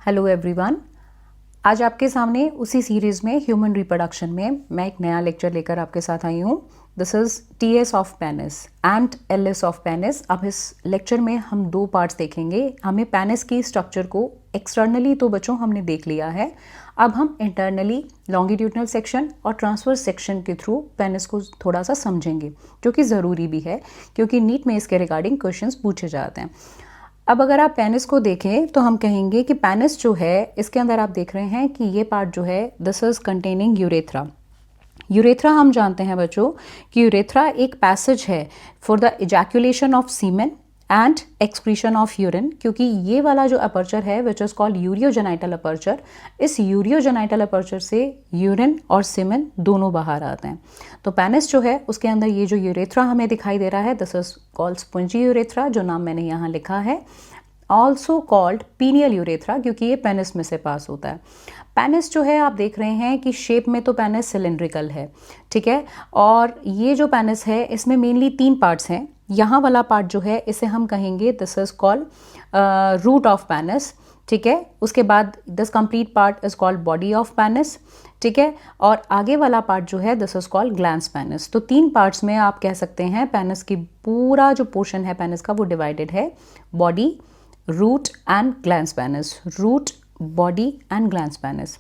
Hello everyone. आज आपके सामने उसी सीरीज़ में ह्यूमन रिप्रोडक्शन में मैं एक नया लेक्चर लेकर आपके साथ आई हूँ। This is TS of penis and LS of penis. अब इस लेक्चर में हम दो पार्ट्स देखेंगे। हमें पेनिस की स्ट्रक्चर को एक्सटर्नली तो बच्चों हमने देख लिया है, अब हम इंटरनली लॉन्गिट्यूडनल सेक्शन और ट्रांसवर्स सेक्शन के थ्रू पेनिस को थोड़ा सा समझेंगे, जो कि ज़रूरी भी है क्योंकि नीट में इसके रिगार्डिंग क्वेश्चंस पूछे जाते हैं। अब अगर आप पेनिस को देखें तो हम कहेंगे कि पेनिस जो है इसके अंदर आप देख रहे हैं कि ये पार्ट जो है this is containing urethra. Urethra हम जानते हैं बच्चों कि यूरेथ्रा एक पैसेज है for the ejaculation of semen and excretion of urine, क्योंकि ये वाला जो अपर्चर है which is called urogenital aperture, इस यूरियोजेनाइटल अपर्चर से यूरिन और सीमेन दोनों बाहर आते हैं। तो पेनिस जो है उसके अंदर ये जो यूरेथ्रा हमें दिखाई दे रहा है this is called spongy urethra, जो नाम मैंने यहाँ लिखा है, ऑल्सो कॉल्ड पीनियल यूरेथ्रा, क्योंकि ये पेनिस में से पास होता है। पेनिस जो है आप देख रहे हैं कि शेप में तो पेनिस सिलेंड्रिकल है, ठीक है, और ये जो पेनिस है इसमें मेनली 3 पार्ट्स हैं। यहाँ वाला पार्ट जो है इसे हम कहेंगे this is called root of penis, ठीक है। उसके बाद this complete part is called body of penis, ठीक है, और आगे वाला पार्ट जो है this is called glans penis. तो 3 पार्ट्स में आप कह सकते हैं पेनिस की पूरा जो पोर्शन है पेनिस का वो डिवाइडेड है body, root and glans penis. Root, body and glans penis.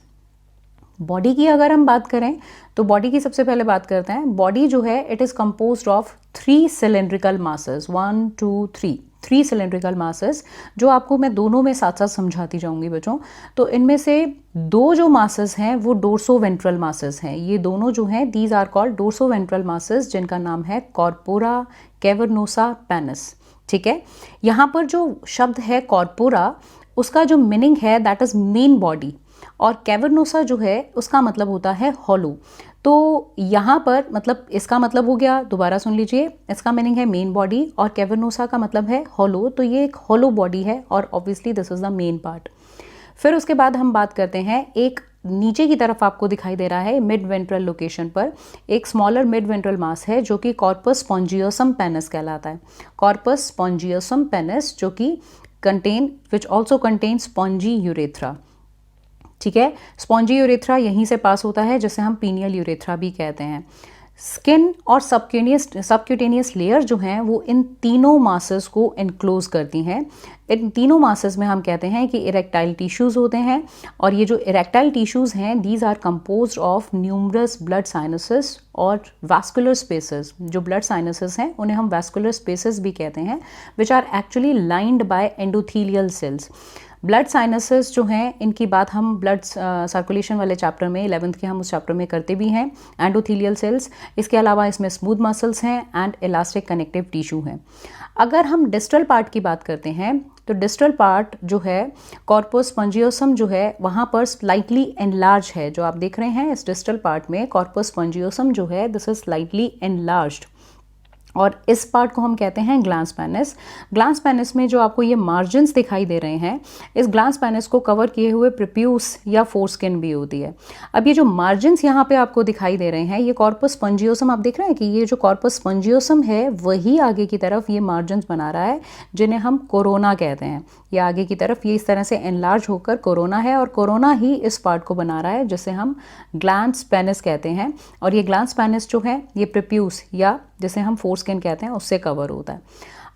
Body की अगर हम बात करें तो बॉडी की सबसे पहले बात करते हैं। बॉडी जो है it is composed of 3 cylindrical masses, 1 2 3 cylindrical masses, जो आपको मैं दोनों में साथ साथ समझाती जाऊंगी बच्चों। तो इनमें से 2 जो मासेस हैं वो डोर्सोवेंट्रल मासेस हैं। ये दोनों जो हैं दीज आर कॉल्ड डोर्सोवेंट्रल मासेस, जिनका नाम है कॉर्पोरा कैवर्नोसा पेनिस, ठीक है। यहाँ पर जो शब्द है कॉर्पोरा उसका जो मीनिंग है दैट इज मेन बॉडी, और कैवर्नोसा जो है उसका मतलब होता है हॉलो। तो यहाँ पर मतलब इसका मतलब हो गया, दोबारा सुन लीजिए, इसका मीनिंग है मेन बॉडी और कैवर्नोसा का मतलब है हॉलो। तो ये एक हॉलो बॉडी है और obviously this is the main part. फिर उसके बाद हम बात करते हैं, एक नीचे की तरफ आपको दिखाई दे रहा है मिड वेंट्रल लोकेशन पर एक स्मॉलर मिड वेंट्रल मास है जो कि कॉर्पस स्पॉन्जियोसम पेनिस कहलाता है। कॉर्पस स्पॉन्जियोसम पेनिस जो कि which also contain spongy urethra, ठीक है। स्पॉन्जी यूरेथ्रा यहीं से पास होता है, जिसे हम पीनियल यूरेथ्रा भी कहते हैं। स्किन और सबक्यूटेनियस लेयर जो हैं वो इन तीनों मासेस को एनक्लोज करती हैं। इन तीनों मासेस में हम कहते हैं कि इरेक्टाइल टिश्यूज होते हैं, और ये जो इरेक्टाइल टिश्यूज हैं these are composed of numerous blood sinuses और वैस्कुलर स्पेसेस। जो ब्लड साइनसेस हैं उन्हें हम वैस्कुलर स्पेसेस भी कहते हैं, which are actually lined by endothelial cells. Blood sinuses जो हैं इनकी बात हम ब्लड सर्कुलेशन वाले चैप्टर में 11th के हम उस चैप्टर में करते भी हैं, एंडोथीलियल सेल्स। इसके अलावा इसमें स्मूथ मसल्स हैं एंड इलास्टिक कनेक्टिव टिश्यू हैं। अगर हम डिस्टल पार्ट की बात करते हैं तो डिस्टल पार्ट जो है कॉर्पस स्पॉन्जियोसम जो है वहाँ पर स्लाइटली एनलार्ज है। जो आप देख रहे हैं इस डिस्टल पार्ट में कॉर्पस स्पॉन्जियोसम जो है दिस इज स्लाइटली एनलार्ज्ड, और इस पार्ट को हम कहते हैं ग्लैंस पेनिस। ग्लैंस पेनिस में जो आपको ये मार्जिन्स दिखाई दे रहे हैं, इस ग्लैंस पेनिस को कवर किए हुए प्रिप्यूस या फोरस्किन भी होती है। अब ये जो मार्जिन्स यहाँ पे आपको दिखाई दे रहे हैं ये कॉर्पस स्पॉन्जियोसम, आप देख रहे हैं कि ये जो कॉर्पस स्पॉन्जियोसम है वही आगे की तरफ ये मार्जिन्स बना रहा है, जिन्हें हम कोरोना कहते हैं। ये आगे की तरफ ये इस तरह से एनलार्ज होकर कोरोना है, और कोरोना ही इस पार्ट को बना रहा है जिसे हम ग्लैंस पेनिस कहते हैं। और ये ग्लैंस पेनिस जो है ये प्रिप्यूस या जिसे हम फोरस्किन कहते हैं उससे कवर होता है।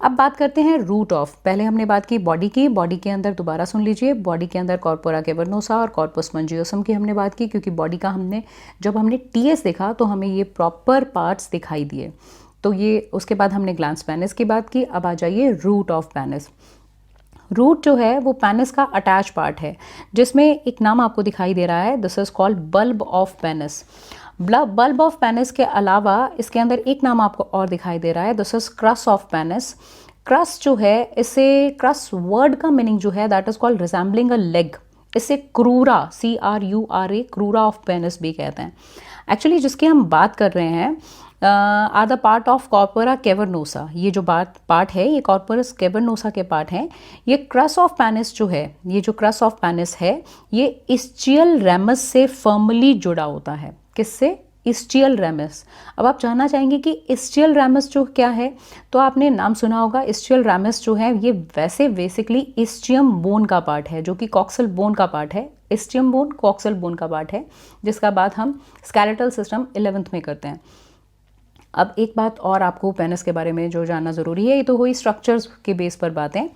अब बात करते हैं रूट ऑफ। पहले हमने बात की बॉडी की, बॉडी के अंदर दोबारा सुन लीजिए, बॉडी के अंदर कॉर्पोरा कैवर्नोसा और कॉर्पस स्पॉन्जियोसम की हमने बात की, क्योंकि बॉडी का जब हमने टीएस देखा तो हमें ये प्रॉपर पार्ट्स दिखाई दिए। तो ये उसके बाद हमने ग्लैंस पेनिस की बात की। अब आ जाइए रूट ऑफ पेनिस। रूट जो है वो पेनिस का अटैच पार्ट है, जिसमें एक नाम आपको दिखाई दे रहा है this is called bulb of penis. Bulb of penis के अलावा इसके अंदर एक नाम आपको और दिखाई दे रहा है this is cross of penis. Cross जो है इसे क्रस वर्ड का मीनिंग जो है that is called resembling a leg. इसे क्रूरा CRURA क्रूरा ऑफ पेनिस भी कहते हैं। एक्चुअली जिसकी हम बात कर रहे हैं are the part of corpora cavernosa. ये जो पार्ट है ये कॉर्पोरस कैवर्नोसा के पार्ट हैं। ये क्रस ऑफ पेनिस जो है, ये जो क्रस ऑफ पेनिस है ये इस्चियल रेमस से फर्मली जुड़ा होता है। किससे? Ischial ramus. अब आप जानना चाहेंगे कि इस्चियल रैमस जो क्या है, तो आपने नाम सुना होगा। इस्चियल रैमस जो है ये वैसे बेसिकली इस्चियम बोन का पार्ट है, जो कि कॉक्सल बोन का पार्ट है। इस्चियम बोन कॉक्सल बोन का पार्ट है, जिसका बात हम स्केलेटल सिस्टम 11th में करते हैं। अब एक बात और आपको पेनिस के बारे में जो जानना ज़रूरी है, ये तो हुई स्ट्रक्चर्स के बेस पर बातें।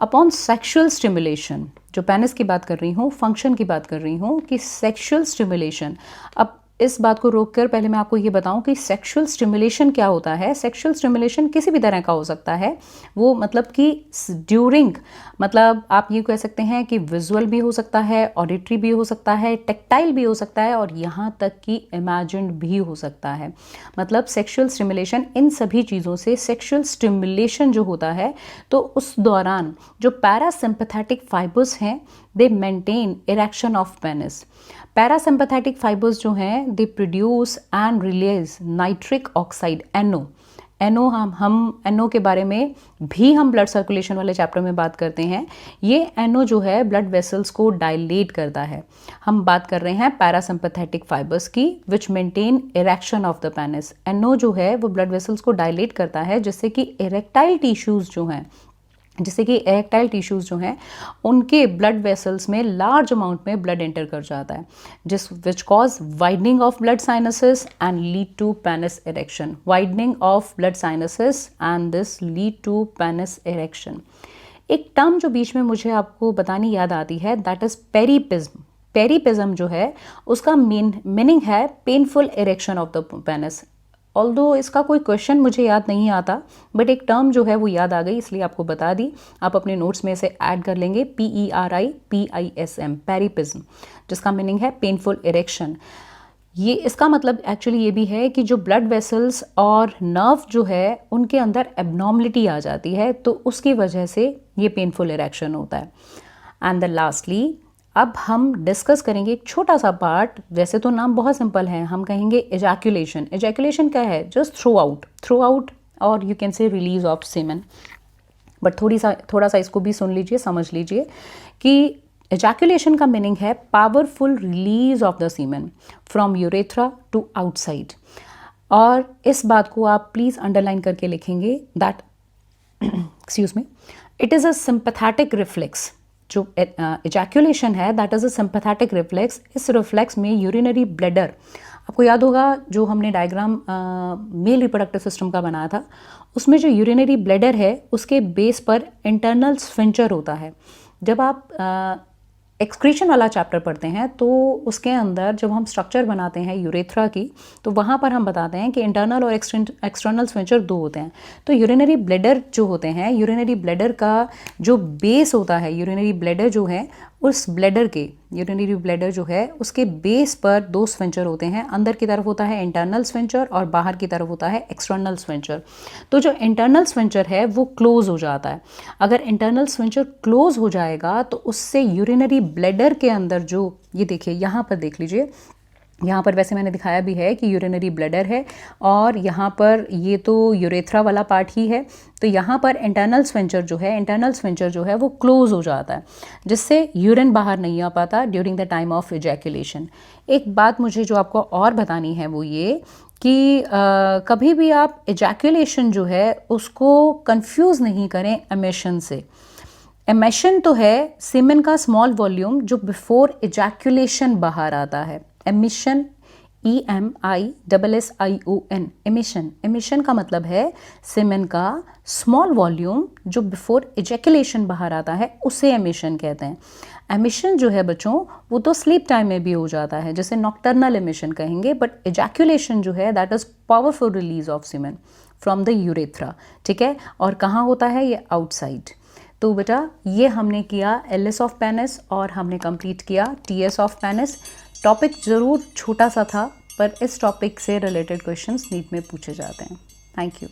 अपॉन सेक्शुअल स्टिमुलेशन, जो पेनिस की बात कर रही हूँ, फंक्शन की बात कर रही हूँ कि सेक्शुअल स्टिमुलेशन। अब इस बात को रोककर पहले मैं आपको ये बताऊं कि सेक्शुअल स्टिमुलेशन क्या होता है। सेक्शुअल स्टिमुलेशन किसी भी तरह का हो सकता है, वो मतलब कि ड्यूरिंग, मतलब आप ये कह सकते हैं कि विजुअल भी हो सकता है, ऑडिटरी भी हो सकता है, टेक्टाइल भी हो सकता है, और यहाँ तक कि इमेजिन्ड भी हो सकता है। मतलब सेक्शुअल स्टिमुलेशन, इन सभी चीज़ों से सेक्शुअल स्टिमुलेशन जो होता है, तो उस दौरान जो पैरासिम्पैथेटिक फाइबर्स हैं, दे maintain erection of penis. Parasympathetic fibres जो हैं, they produce and release nitric oxide, NO। हम NO के बारे में भी हम ब्लड सर्कुलेशन वाले चैप्टर में बात करते हैं। ये NO जो है ब्लड वेसल्स को डायलेट करता है। हम बात कर रहे हैं पैरासिम्पैथेटिक फाइबर्स की, which maintain erection of the penis. NO जो है वो ब्लड वेसल्स को डायलेट करता है, जिससे कि इरेक्टाइल टिश्यूज जो हैं, जो हैं उनके ब्लड वेसल्स में लार्ज अमाउंट में ब्लड एंटर कर जाता है, जिस which cause widening of blood sinuses and lead to penis erection. Widening of blood sinuses and this lead to penis erection. एक टर्म जो बीच में मुझे आपको बतानी याद आती है, दैट इज पेरिपिज्म। पेरिपिज्म जो है उसका मीनिंग है painful erection of the penis. Although इसका कोई क्वेश्चन मुझे याद नहीं आता, बट एक टर्म जो है वो याद आ गई, इसलिए आपको बता दी। आप अपने नोट्स में इसे ऐड कर लेंगे, PERIPISM, पेरिपिज्म, जिसका मीनिंग है पेनफुल इरेक्शन। ये इसका मतलब एक्चुअली ये भी है कि जो ब्लड वेसल्स और नर्व जो है उनके अंदर एबनॉर्मलिटी आ जाती है, तो उसकी वजह से ये पेनफुल इरेक्शन होता है। एंड द लास्टली, अब हम डिस्कस करेंगे एक छोटा सा पार्ट। वैसे तो नाम बहुत सिंपल है, हम कहेंगे एजैकुलेशन। एजैकुलेशन क्या है? जस्ट थ्रो आउट, और you can say release of semen. But थोड़ा सा इसको भी सुन लीजिए, समझ लीजिए कि एजैकुलेशन का मीनिंग है powerful release of the semen from urethra to outside. और इस बात को आप प्लीज अंडरलाइन करके लिखेंगे that excuse me, it is a sympathetic reflex. जो एजैकुलेशन है that is a sympathetic reflex. इस रिफ्लेक्स में यूरिनरी ब्लैडर, आपको याद होगा जो हमने डायग्राम मेल रिप्रोडक्टिव सिस्टम का बनाया था, उसमें जो यूरिनरी ब्लैडर है उसके बेस पर इंटरनल स्फिंक्टर होता है। जब आप एक्सक्रीशन वाला चैप्टर पढ़ते हैं तो उसके अंदर जब हम स्ट्रक्चर बनाते हैं यूरेथ्रा की, तो वहाँ पर हम बताते हैं कि इंटरनल और एक्सटर्नल स्फिंक्टर 2 होते हैं। तो यूरिनरी ब्लैडर जो होते हैं, यूरिनरी ब्लैडर का जो बेस होता है, यूरिनरी ब्लैडर जो है उस ब्लैडर के, यूरिनरी ब्लैडर जो है उसके बेस पर 2 स्फिंक्टर होते हैं। अंदर की तरफ होता है इंटरनल स्फिंक्टर और बाहर की तरफ होता है एक्सटर्नल स्फिंक्टर। तो जो इंटरनल स्फिंक्टर है वो क्लोज हो जाता है। अगर इंटरनल स्फिंक्टर क्लोज हो जाएगा तो उससे यूरिनरी ब्लैडर के अंदर जो, ये देखिए यहाँ पर देख लीजिए, यहाँ पर वैसे मैंने दिखाया भी है कि यूरिनरी ब्लैडर है और यहाँ पर ये तो यूरेथ्रा वाला पार्ट ही है। तो यहाँ पर इंटरनल स्फिंक्टर जो है वो क्लोज हो जाता है, जिससे यूरिन बाहर नहीं आ पाता during the time of ejaculation. एक बात मुझे जो आपको और बतानी है वो ये कि कभी भी आप इजैकुलेशन जो है उसको कंफ्यूज नहीं करें एमिशन से। एमिशन तो है सीमेन का स्मॉल वॉल्यूम जो बिफोर इजैकुलेशन बाहर आता है। एमिशन, EMISSION, एमिशन का मतलब है सीमेन का स्मॉल वॉल्यूम जो बिफोर इजैकुलेशन बाहर आता है, उसे एमिशन कहते हैं। एमिशन जो है बच्चों वो तो स्लीप टाइम में भी हो जाता है, जैसे नॉक्टर्नल एमिशन कहेंगे, बट इजैकुलेशन जो है that is powerful release of semen from the urethra. ठीक है, और कहाँ होता है ये? आउटसाइड। तो बेटा ये हमने किया LS ऑफ पेनिस और हमने कंप्लीट किया TS ऑफ पेनिस। टॉपिक ज़रूर छोटा सा था, पर इस टॉपिक से रिलेटेड क्वेश्चंस नीट में पूछे जाते हैं। Thank you.